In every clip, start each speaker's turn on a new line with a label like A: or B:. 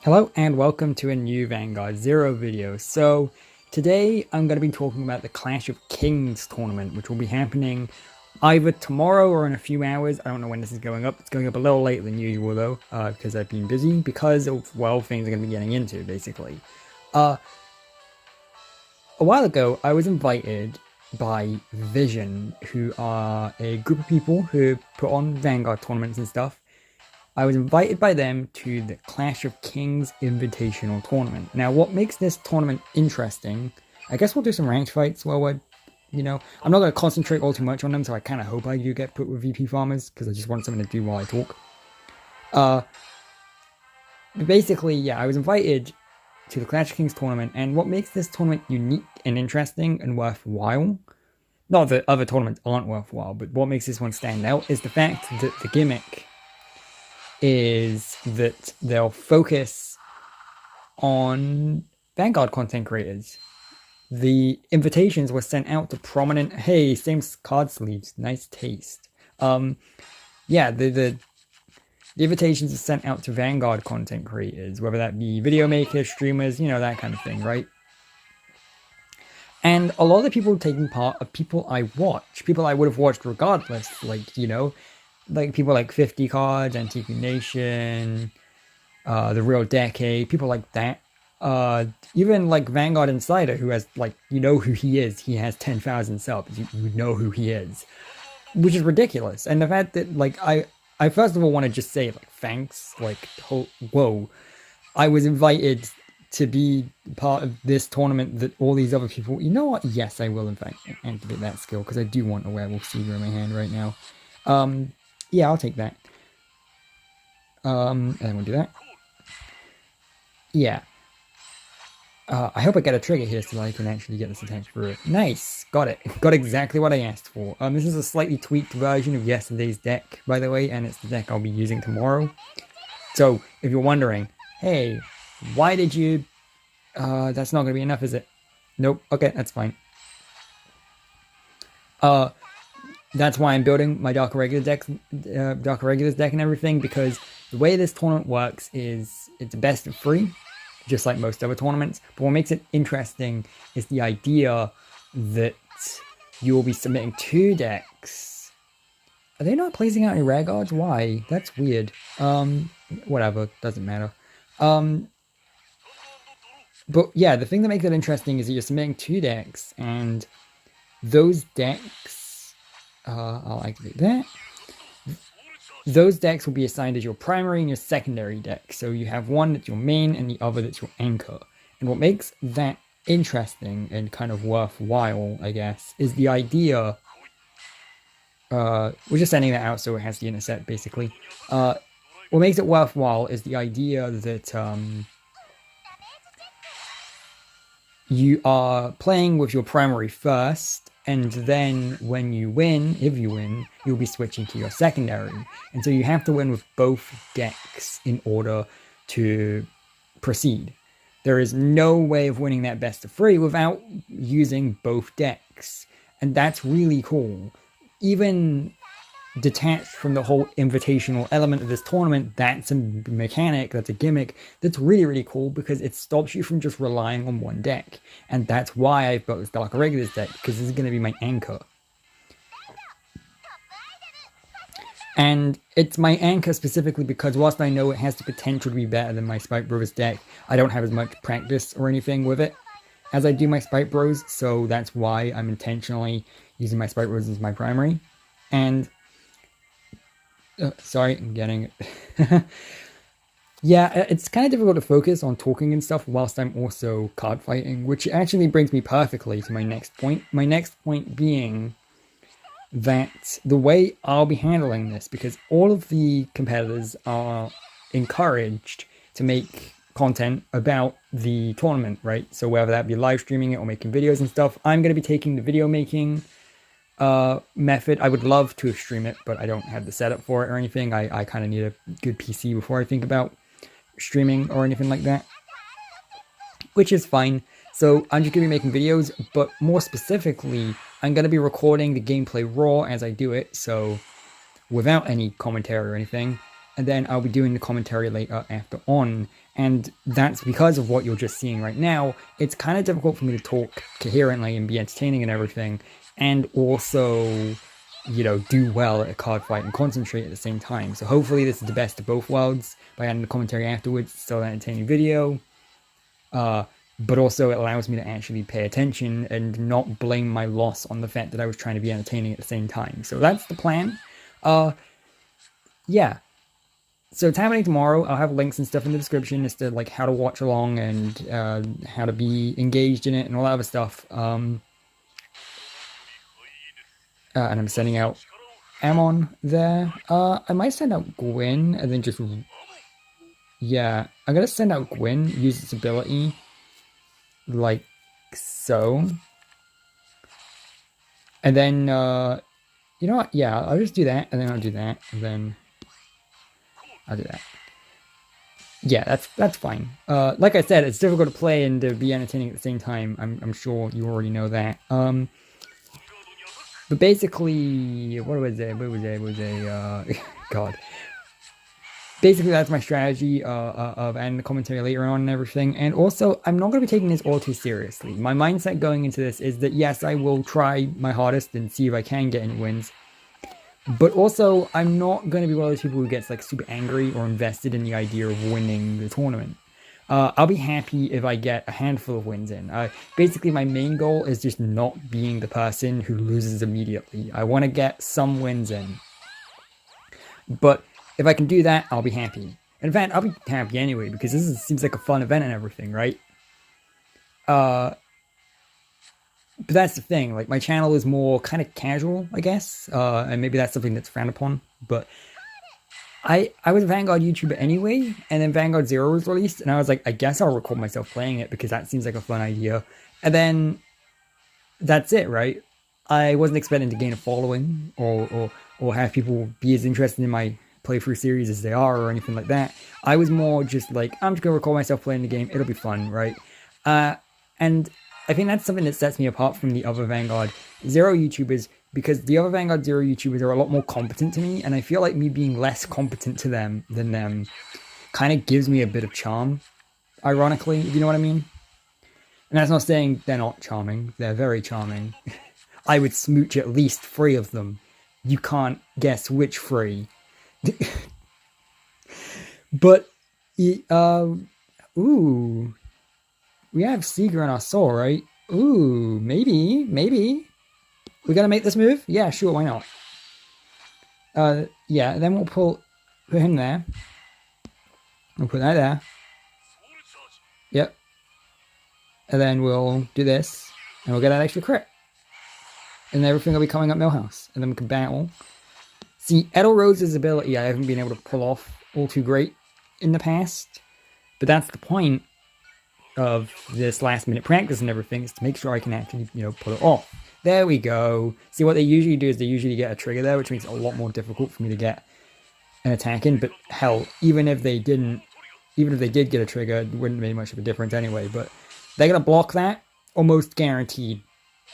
A: Hello and welcome to a new Vanguard Zero video. So today I'm going to be talking about the Clash of Kings tournament, which will be happening either tomorrow or in a few hours. I don't know when this is going up. It's going up a little later than usual though, because I've been busy because of, well, things I'm going to be getting into basically. A while ago I was invited by Vision, who are a group of people who put on Vanguard tournaments and stuff. I was invited by them to the Clash of Kings Invitational Tournament. Now, what makes this tournament interesting, I guess we'll do some ranked fights while we're, I'm not going to concentrate all too much on them, so I kind of hope I do get put with VP farmers, because I just want something to do while I talk. Basically, yeah, I was invited to the Clash of Kings tournament, and what makes this tournament unique and interesting and worthwhile, not that other tournaments aren't worthwhile, but what makes this one stand out is the fact that the gimmick is that they'll focus on Vanguard content creators. The invitations were sent out to prominent, hey, same card sleeves, nice taste. Yeah, the invitations are sent out to Vanguard content creators, whether that be video makers, streamers, that kind of thing, right? And a lot of the people taking part are people I watch, people I would have watched regardless, like people like 50 Cards, Antique Nation, The Real Decade, people like that. Even like Vanguard Insider, who has who he is. He has 10,000 subs. You know who he is, which is ridiculous. And the fact that I first of all want to just say thanks. Whoa, I was invited to be part of this tournament that all these other people. You know what? Yes, I will in fact activate that skill because I do want a Werewolf Seeger in my hand right now. Yeah, I'll take that. And we'll do that. Yeah. I hope I get a trigger here so that I can actually get this attached through it. Nice! Got it. Got exactly what I asked for. This is a slightly tweaked version of yesterday's deck, by the way, and it's the deck I'll be using tomorrow. So, if you're wondering, hey, why did you... that's not going to be enough, is it? Nope. Okay, that's fine. That's why I'm building my Dark Regulars deck and everything, because the way this tournament works is it's a best of 3, just like most other tournaments. But what makes it interesting is the idea that you will be submitting 2 decks. Are they not placing out any rare guards? Why? That's weird. Whatever, doesn't matter. But yeah, the thing that makes it interesting is that you're submitting 2 decks, and those decks, I'll activate that. Those decks will be assigned as your primary and your secondary deck. So you have one that's your main and the other that's your anchor. And what makes that interesting and kind of worthwhile, I guess, is the idea... we're just sending that out so it has the intercept, basically. What makes it worthwhile is the idea that you are playing with your primary first, and then when you win, if you win, you'll be switching to your secondary. And so you have to win with both decks in order to proceed. There is no way of winning that best of 3 without using both decks. And that's really cool. Even detached from the whole invitational element of this tournament, that's a mechanic, that's a gimmick, that's really, really cool because it stops you from just relying on one deck. And that's why I've got this Dark Regulars deck, because this is going to be my anchor. And it's my anchor specifically because whilst I know it has the potential to be better than my Spike Brothers deck, I don't have as much practice or anything with it as I do my Spike Bros, so that's why I'm intentionally using my Spike Bros as my primary. And sorry, I'm getting it. Yeah, it's kind of difficult to focus on talking and stuff whilst I'm also card fighting, which actually brings me perfectly to my next point. My next point being that the way I'll be handling this, because all of the competitors are encouraged to make content about the tournament, right? So whether that be live streaming it or making videos and stuff, I'm going to be taking the video making method. I would love to stream it, but I don't have the setup for it or anything. I kind of need a good PC before I think about streaming or anything like that, which is fine. So I'm just going to be making videos, but more specifically, I'm going to be recording the gameplay raw as I do it, so without any commentary or anything. and then I'll be doing the commentary later after on. And that's because of what you're just seeing right now. It's kind of difficult for me to talk coherently and be entertaining and everything, and also, you know, do well at a card fight and concentrate at the same time. So hopefully this is the best of both worlds by adding the commentary afterwards. Still an entertaining video, but also it allows me to actually pay attention and not blame my loss on the fact that I was trying to be entertaining at the same time. So that's the plan. Yeah. So it's happening tomorrow. I'll have links and stuff in the description as to like how to watch along and how to be engaged in it and all that other stuff. And I'm sending out Amon there. I might send out Gwyn and then just... Yeah, I'm going to send out Gwyn, use its ability like so. And then, you know what? Yeah, I'll just do that, and then I'll do that, and then I'll do that. Yeah, that's fine. Like I said, it's difficult to play and to be entertaining at the same time. I'm sure you already know that. But basically, what was it? God. Basically, that's my strategy of adding the commentary later on and everything. And also, I'm not going to be taking this all too seriously. My mindset going into this is that, yes, I will try my hardest and see if I can get any wins. But also, I'm not going to be one of those people who gets like super angry or invested in the idea of winning the tournament. I'll be happy if I get a handful of wins in. Basically, my main goal is just not being the person who loses immediately. I want to get some wins in. But if I can do that, I'll be happy. In fact, I'll be happy anyway, because seems like a fun event and everything, right? But that's the thing, like, my channel is more kind of casual, I guess, and maybe that's something that's frowned upon, but I was a Vanguard YouTuber anyway, and then Vanguard Zero was released, and I was like, I guess I'll record myself playing it, because that seems like a fun idea, and then that's it, right? I wasn't expecting to gain a following, or have people be as interested in my playthrough series as they are, or anything like that. I was more just like, I'm just gonna record myself playing the game, it'll be fun, right? And I think that's something that sets me apart from the other Vanguard Zero YouTubers, because the other Vanguard Zero YouTubers are a lot more competent to me, and I feel like me being less competent to them than them kind of gives me a bit of charm, ironically, if you know what I mean. And that's not saying they're not charming, they're very charming. I would smooch at least 3 of them. You can't guess which 3. But, ooh, we have Seeger in our soul, right? Ooh, maybe. We gotta make this move? Yeah, sure, why not? Yeah, then we'll put him there. We'll put that there. Yep. And then we'll do this, and we'll get that extra crit. And everything will be coming up Millhouse, and then we can battle. See, Edelrose's ability I haven't been able to pull off all too great in the past, but that's the point of this last minute practice and everything, is to make sure I can actually, you know, pull it off. There we go. See, what they usually do is they usually get a trigger there, which makes it a lot more difficult for me to get an attack in, but hell, even if they did get a trigger, it wouldn't make much of a difference anyway, but they're gonna block that, almost guaranteed.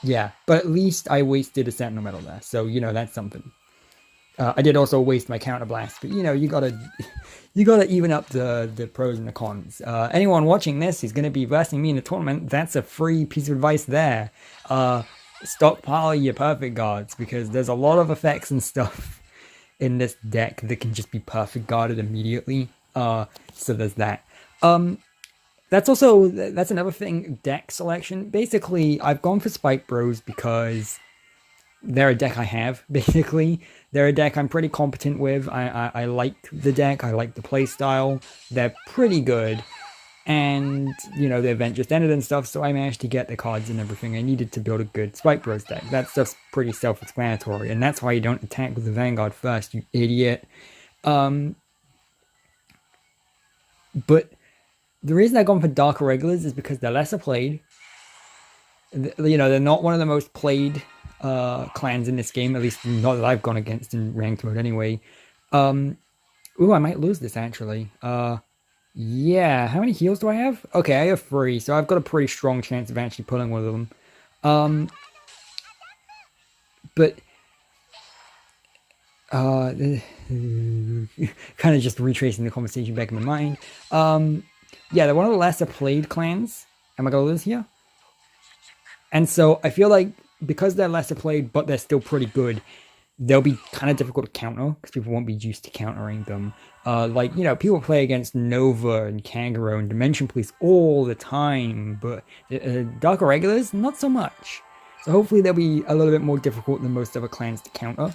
A: Yeah, but at least I wasted a Sentinel Medal there, so, you know, that's something. I did also waste my counterblast, but, you know, you gotta even up the pros and the cons. Anyone watching this is gonna be versing me in the tournament. That's a free piece of advice there. Stockpile your perfect guards, because there's a lot of effects and stuff in this deck that can just be perfect guarded immediately. So there's that. That's another thing, deck selection. Basically, I've gone for Spike Bros because they're a deck I have, basically. They're a deck I'm pretty competent with. I like the deck, I like the play style. They're pretty good. And, you know, the event just ended and stuff, so I managed to get the cards and everything I needed to build a good Spike Bros deck. That stuff's pretty self-explanatory, and that's why you don't attack with the Vanguard first, you idiot. But the reason I've gone for Dark Irregulars is because they're lesser played. You know, they're not one of the most played clans in this game, at least not that I've gone against in ranked mode anyway. Ooh, I might lose this, actually. Yeah, how many heals do I have? Okay, I have 3, so I've got a pretty strong chance of actually pulling one of them. But kind of just retracing the conversation back in my mind. Yeah, they're one of the lesser played clans. Am I gonna lose here? And so I feel like because they're lesser played, but they're still pretty good, they'll be kind of difficult to counter because people won't be used to countering them. Like, you know, people play against Nova and Kangaroo and Dimension Police all the time, but Dark Irregulars, not so much. So hopefully they'll be a little bit more difficult than most other clans to counter.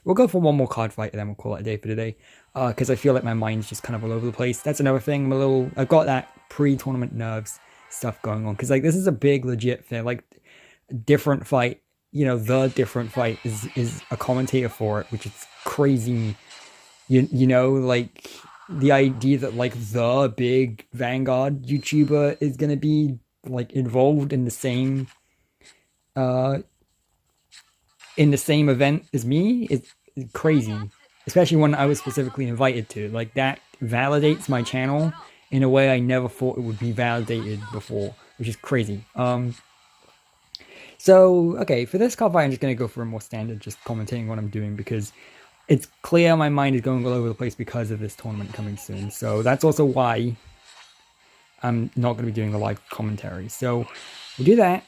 A: We'll go for one more card fight and then we'll call it a day for today. Because I feel like my mind's just kind of all over the place. That's another thing. I've got that pre-tournament nerves stuff going on. Because like this is a big legit thing. Like different fight, you know, the different fight is a commentator for it, which is crazy. You know, like the idea that like the big Vanguard YouTuber is gonna be like involved in the same event as me is crazy, especially when I was specifically invited to. Like that validates my channel in a way I never thought it would be validated before, which is crazy. So okay, for this card fight, I'm just gonna go for a more standard, just commentating what I'm doing because it's clear my mind is going all over the place because of this tournament coming soon. So that's also why I'm not gonna be doing the live commentary. So we'll do that.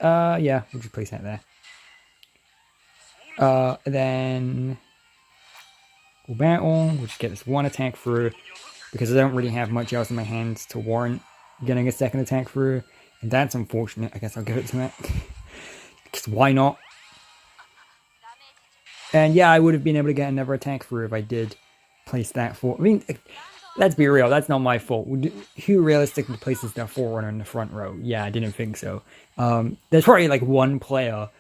A: Yeah, we'll just place that there. Then we'll battle. We'll just get this one attack through because I don't really have much else in my hands to warrant getting a second attack through, and that's unfortunate. I guess I'll give it to that because why not? And yeah, I would have been able to get another attack through if I did place that for. I mean, let's be real. That's not my fault. Who realistically places their Forerunner in the front row? Yeah, I didn't think so. There's probably like one player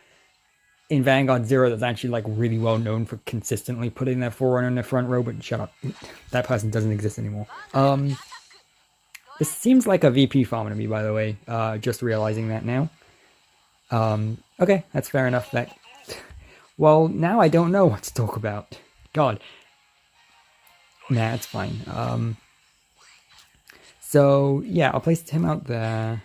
A: in Vanguard Zero that's actually like really well known for consistently putting their Forerunner in the front row, but shut up. That person doesn't exist anymore. This seems like a VP farm to me, by the way. Just realizing that now. Okay, that's fair enough. Well, now I don't know what to talk about. God. Nah, it's fine. So yeah, I'll place him out there.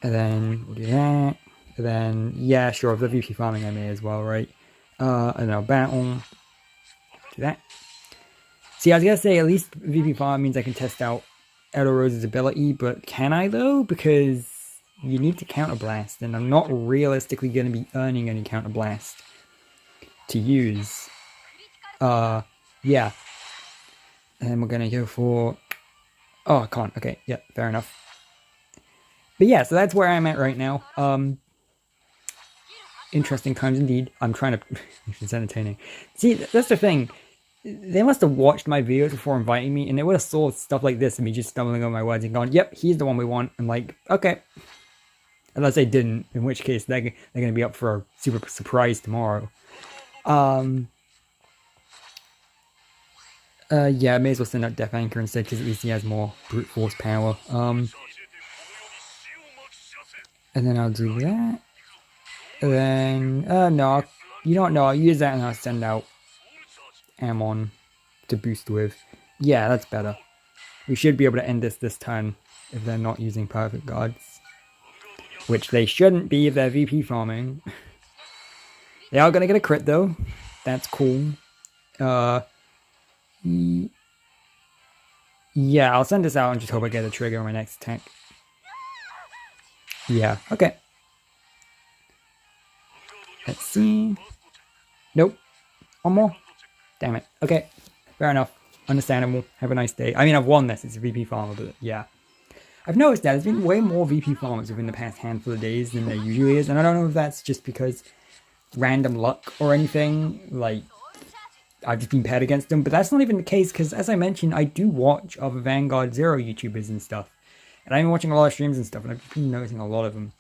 A: And then we'll do that. And then, yeah, sure, if they're VP farming, I may as well, right? And I'll battle. Do that. See, I was gonna say, at least VP farm means I can test out Edo Rose's ability, but can I, though? Because you need to counterblast, and I'm not realistically gonna be earning any counterblast to use. Yeah. And we're gonna go for... Oh, I can't. Okay, yeah, fair enough. But yeah, so that's where I'm at right now. Interesting times indeed. I'm trying to... It's entertaining. See, that's the thing. They must have watched my videos before inviting me, and they would have saw stuff like this and me just stumbling on my words and going, yep, he's the one we want. I'm like, okay. Unless they didn't, in which case they're going to be up for a super surprise tomorrow. Yeah, I may as well send out Death Anchor instead, because at least he has more brute force power. And then I'll do that. And then, no, you know what, no, I'll use that and I'll send out Ammon to boost with. Yeah, that's better. We should be able to end this turn if they're not using perfect guards. Which they shouldn't be if they're VP farming. They are going to get a crit though. That's cool. Yeah, I'll send this out and just hope I get a trigger on my next attack. Yeah, okay. Let's see. Nope. One more. Damn it. Okay. Fair enough. Understandable. Have a nice day. I mean, I've won this. It's a VP farmer, but yeah. I've noticed that there's been way more VP farmers within the past handful of days than there usually is, and I don't know if that's just because random luck or anything, like, I've just been paired against them, but that's not even the case, because as I mentioned, I do watch other Vanguard Zero YouTubers and stuff, and I've been watching a lot of streams and stuff, and I've been noticing a lot of them.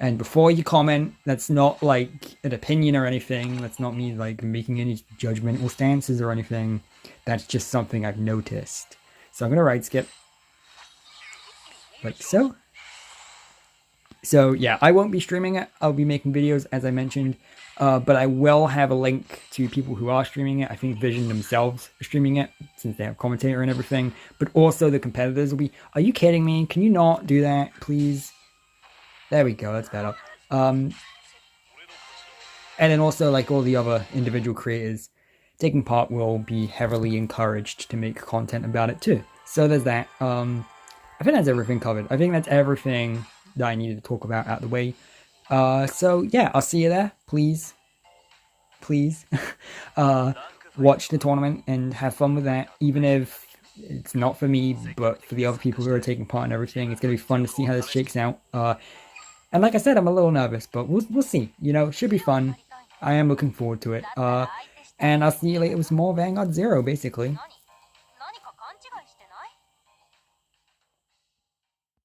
A: And before you comment, that's not like an opinion or anything, that's not me like making any judgmental stances or anything, that's just something I've noticed. So I'm going to right skip. Like so. So yeah, I won't be streaming it, I'll be making videos as I mentioned, but I will have a link to people who are streaming it. I think Vision themselves are streaming it, since they have commentator and everything, but also the competitors will be... Are you kidding me? Can you not do that, please? There we go, that's better. And then also, like all the other individual creators taking part will be heavily encouraged to make content about it too. So there's that. I think that's everything covered. I think that's everything that I needed to talk about out the way. So yeah, I'll see you there. Please, uh, watch the tournament and have fun with that. Even if it's not for me, but for the other people who are taking part and everything, it's gonna be fun to see how this shakes out. And like I said, I'm a little nervous, but we'll see. You know, it should be fun. I am looking forward to it. And I'll see you later with some more Vanguard Zero, basically.